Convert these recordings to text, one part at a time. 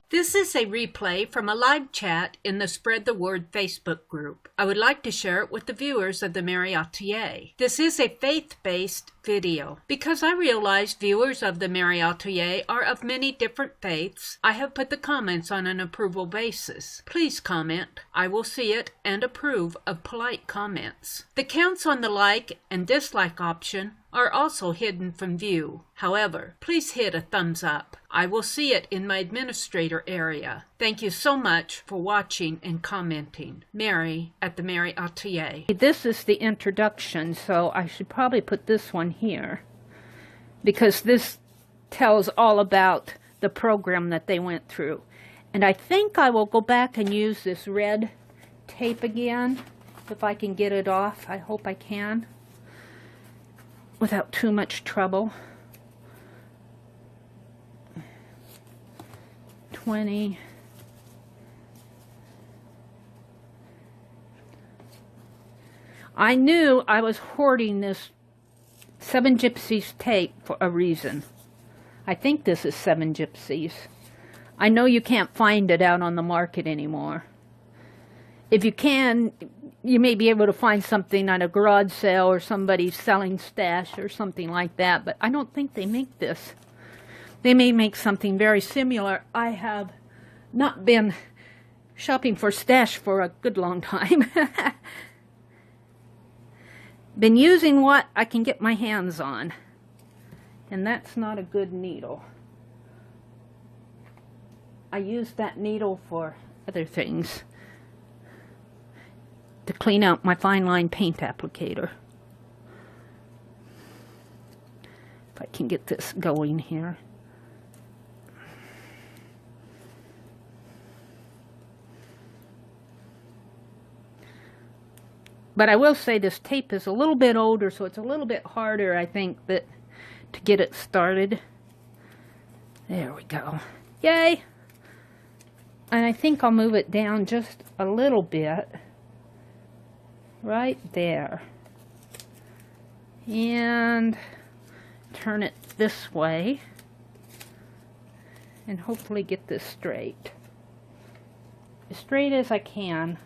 This is a replay from a live chat in the Spread the Word Facebook group. I would like to share it with the viewers of the Meri Atelier. This is a faith-based video. Because I realize viewers of the Meri Atelier are of many different faiths, I have put the comments on an approval basis. Please comment. I will see it and approve of polite comments. The counts on the like and dislike option are also hidden from view. However, please hit a thumbs up. I will see it in my administrator area. Thank you so much for watching and commenting. Meri at the Meri Atelier. This is the introduction, so I should probably put this one here, because this tells all about the program that they went through. And I think I will go back and use this red tape again, if I can get it off. I hope I can, without too much trouble. 20. I knew I was hoarding this Seven Gypsies tape for a reason. I think this is Seven Gypsies. I know you can't find it out on the market anymore. If you can, you may be able to find something on a garage sale or somebody selling stash or something like that, but I don't think they make this. They may make something very similar. I have not been shopping for stash for a good long time. Been using what I can get my hands on, and that's not a good needle. I use that needle for other things, to clean out my fine line paint applicator. If I can get this going here. But I will say this tape is a little bit older, so it's a little bit harder, I think, to get it started. There we go. Yay! And I think I'll move it down just a little bit. Right there. And turn it this way. And hopefully get this straight. As straight as I can.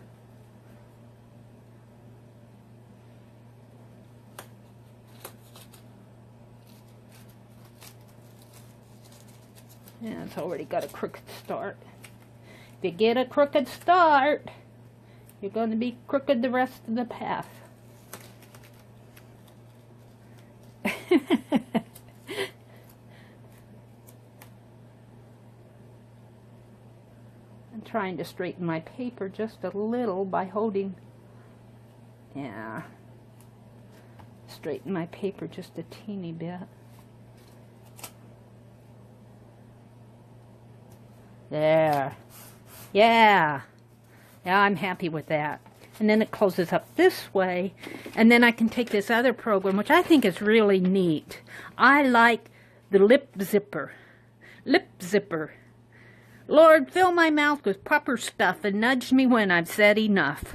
Yeah, it's already got a crooked start. If you get a crooked start, you're going to be crooked the rest of the path. I'm trying to straighten my paper just a little by holding. Yeah. Straighten my paper just a teeny bit. There. Yeah. Yeah, I'm happy with that. And then it closes up this way. And then I can take this other program, which I think is really neat. I like the lip zipper. Lip zipper. Lord, fill my mouth with proper stuff and nudge me when I've said enough.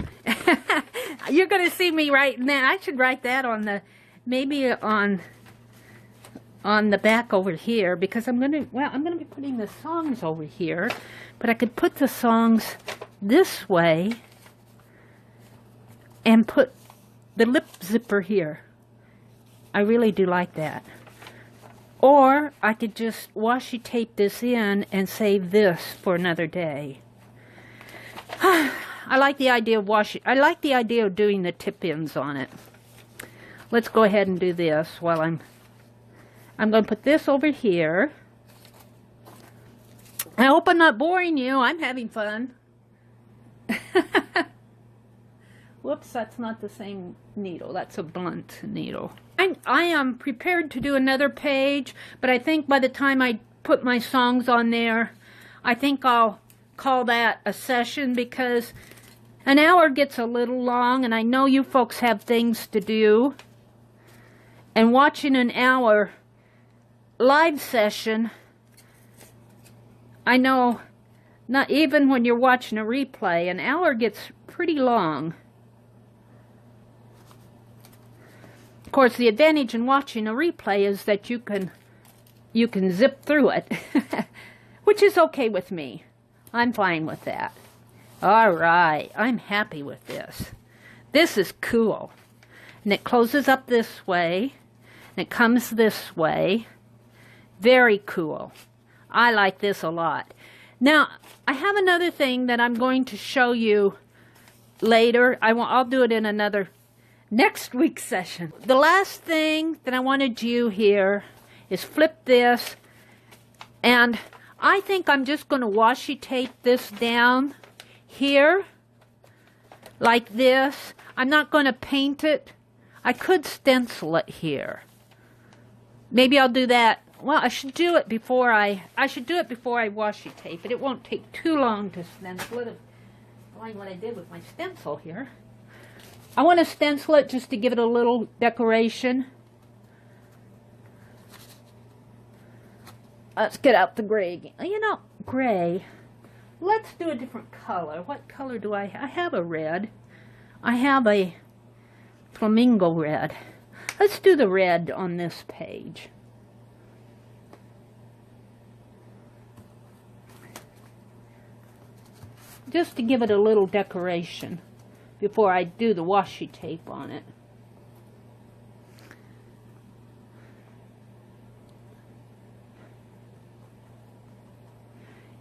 You're going to see me writing that. I should write that on the, maybe on the back over here, because I'm going to be putting the songs over here, but I could put the songs this way and put the lip zipper here. I really do like that. Or I could just washi tape this in and save this for another day. I like the idea of I like the idea of doing the tip-ins on it. Let's go ahead and do this while I'm going to put this over here. I hope I'm not boring you. I'm having fun. Whoops, that's not the same needle. That's a blunt needle. I am prepared to do another page, but I think by the time I put my songs on there, I think I'll call that a session, because an hour gets a little long, and I know you folks have things to do. And watching an hour live session, I know not even when you're watching a replay, an hour gets pretty long. Of course, the advantage in watching a replay is that you can zip through it, which is okay with me. I'm fine with that. All right, I'm happy with this. This is cool. And it closes up this way, and it comes this way. Very cool. I like this a lot. Now, I have another thing that I'm going to show you later. I'll do it in another next week's session. The last thing that I want to do here is flip this, and I think I'm just going to washi tape this down here like this. I'm not going to paint it. I could stencil it here. Maybe I'll do that. Well, I should do it before I washi tape it. It won't take too long to stencil it. Like what I did with my stencil here. I want to stencil it just to give it a little decoration. Let's get out the gray again. You know, gray. Let's do a different color. What color do I have? I have a red. I have a flamingo red. Let's do the red on this page. Just to give it a little decoration before I do the washi tape on it.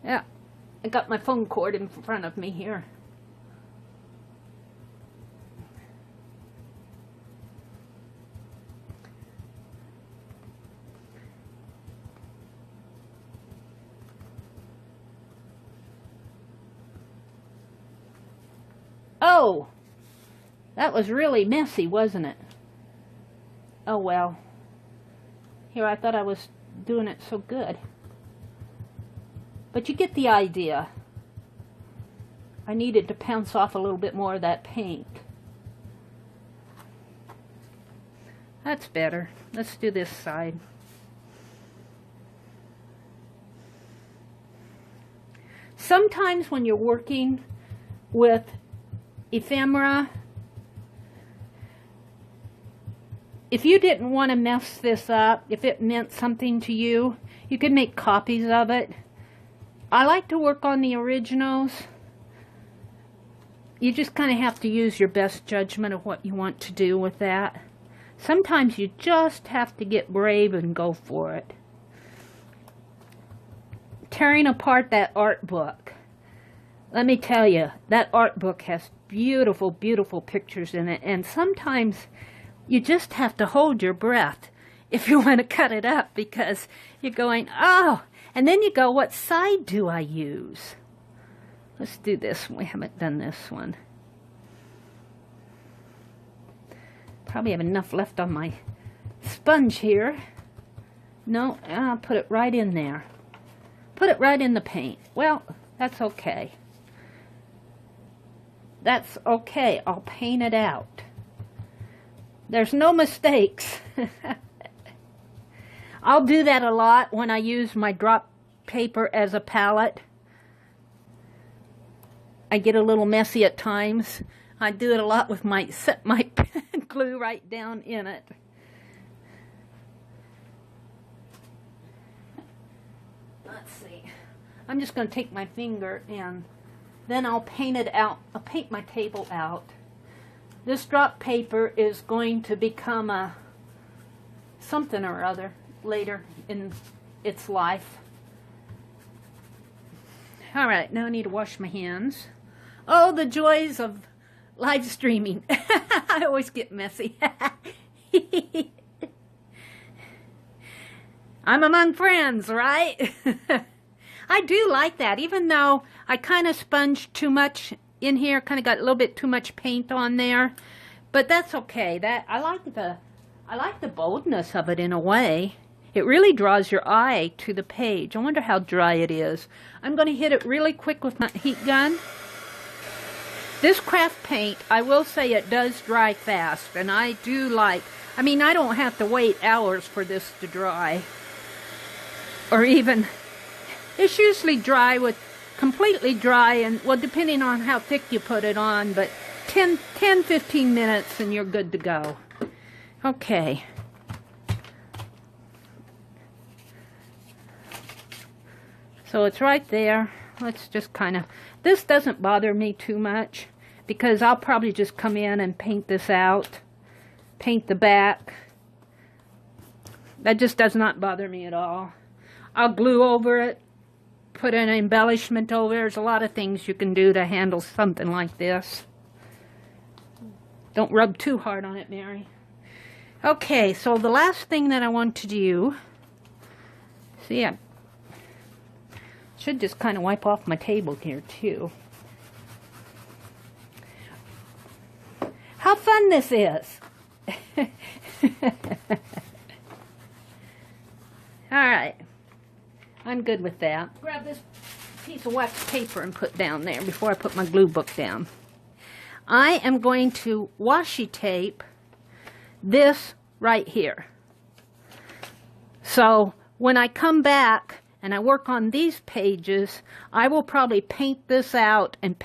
Yeah, I got my phone cord in front of me here. Oh, that was really messy, wasn't it? Oh well. Here, I thought I was doing it so good. But you get the idea. I needed to pounce off a little bit more of that paint. That's better. Let's do this side. Sometimes when you're working with ephemera, if you didn't want to mess this up, if it meant something to you, you could make copies of it. I like to work on the originals. You just kind of have to use your best judgment of what you want to do with that. Sometimes you just have to get brave and go for it. Tearing apart that art book. Let me tell you, that art book has beautiful, beautiful pictures in it, and sometimes you just have to hold your breath if you want to cut it up, because you're going, oh, and then you go, what side do I use? Let's do this one. We haven't done this one. Probably have enough left on my sponge here. No, I'll put it right in there. Put it right in the paint. Well, that's okay. That's okay. I'll paint it out. There's no mistakes. I'll do that a lot when I use my drop paper as a palette. I get a little messy at times. I do it a lot with my glue right down in it. Let's see. I'm just going to take my finger and then I'll paint it out. I'll paint my table out. This drop paper is going to become a something or other later in its life. All right, now I need to wash my hands. Oh, the joys of live streaming. I always get messy. I'm among friends, right? I do like that, even though I kind of sponged too much in here, kind of got a little bit too much paint on there, but that's okay. I like the boldness of it in a way. It really draws your eye to the page. I wonder how dry it is. I'm going to hit it really quick with my heat gun. This craft paint, I will say it does dry fast, and I do like, I mean, I don't have to wait hours for this to dry. Or even, it's usually dry with, completely dry, and, well, depending on how thick you put it on, but 10-15 minutes and you're good to go. Okay. So it's right there. let's just kind of, this doesn't bother me too much because I'll probably just come in and paint this out, paint the back. That just does not bother me at all. I'll glue over it, put an embellishment over. There's a lot of things you can do to handle something like this. Don't rub too hard on it, Mary. Okay, so the last thing that I want to do, see, I should just kind of wipe off my table here too. How fun this is! Alright, I'm good with that. Grab this piece of wax paper and put down there before I put my glue book down. I am going to washi tape this right here. So when I come back and I work on these pages, I will probably paint this out and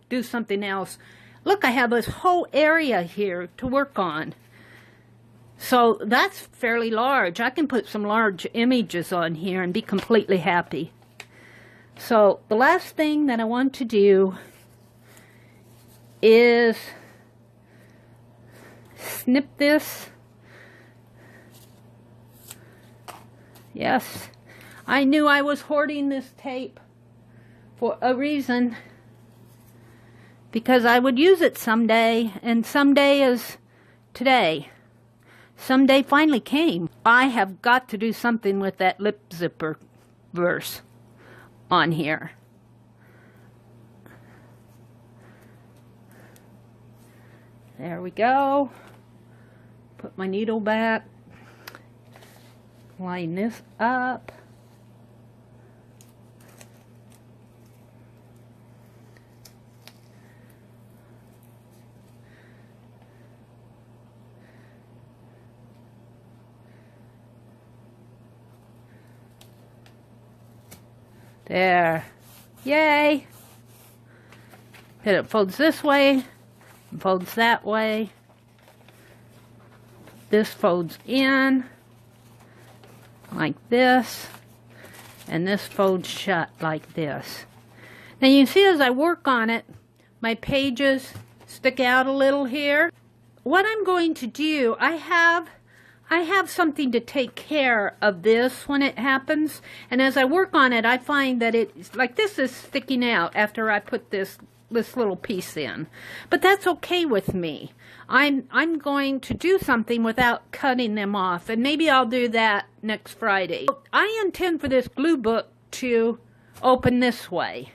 do something else. Look, I have this whole area here to work on. So that's fairly large. I can put some large images on here and be completely happy. So the last thing that I want to do is snip this. Yes, I knew I was hoarding this tape for a reason, because I would use it someday, and someday is today. Someday finally came. I have got to do something with that lip zipper verse on here. There we go. Put my needle back. Line this up. There. Yay! Then it folds this way, folds that way. This folds in like this, and this folds shut like this. Now you see as I work on it, my pages stick out a little here. What I'm going to do, I have something to take care of this when it happens, and as I work on it, I find that it's like this is sticking out after I put this little piece in. But that's okay with me. I'm going to do something without cutting them off, and maybe I'll do that next Friday. I intend for this glue book to open this way,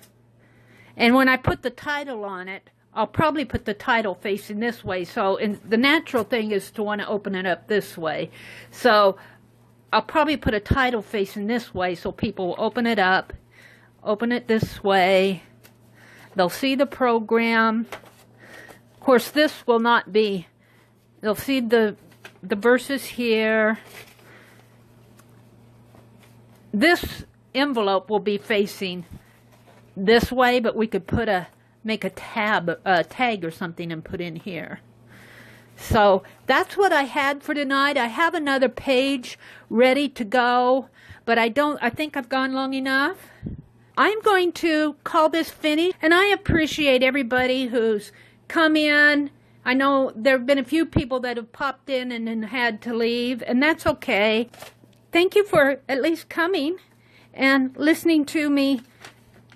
and when I put the title on it, I'll probably put the title facing this way. So the natural thing is to want to open it up this way. So I'll probably put a title facing this way so people will open it up, open it this way. They'll see the program. Of course, this will not be, they'll see the verses here. This envelope will be facing this way, but we could make a tag or something and put in here. So that's what I had for tonight. I have another page ready to go, but I think I've gone long enough. I'm going to call this finished, and I appreciate everybody who's come in. I know there have been a few people that have popped in and then had to leave, and that's okay. Thank you for at least coming and listening to me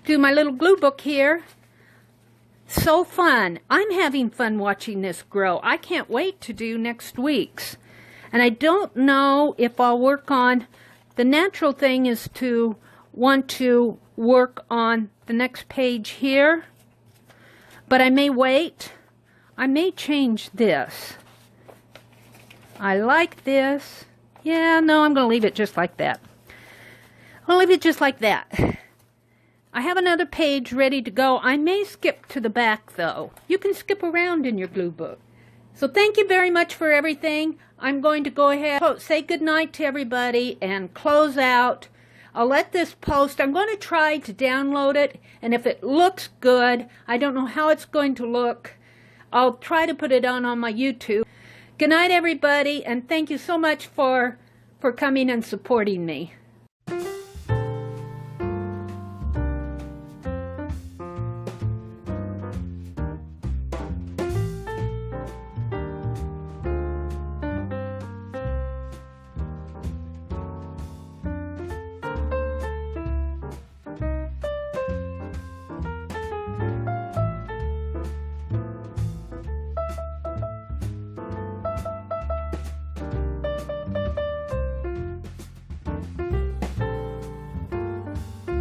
do my little glue book here. So fun. I'm having fun watching this grow. I can't wait to do next week's. And I don't know if I'll work on, the natural thing is to want to work on the next page here, but I may wait. I may change this. I like this. Yeah, no, I'm going to leave it just like that. I'll leave it just like that. I have another page ready to go. I may skip to the back, though. You can skip around in your glue book. So thank you very much for everything. I'm going to go ahead and say goodnight to everybody and close out. I'll let this post. I'm going to try to download it, and if it looks good, I don't know how it's going to look, I'll try to put it on my YouTube. Good night, everybody, and thank you so much for coming and supporting me.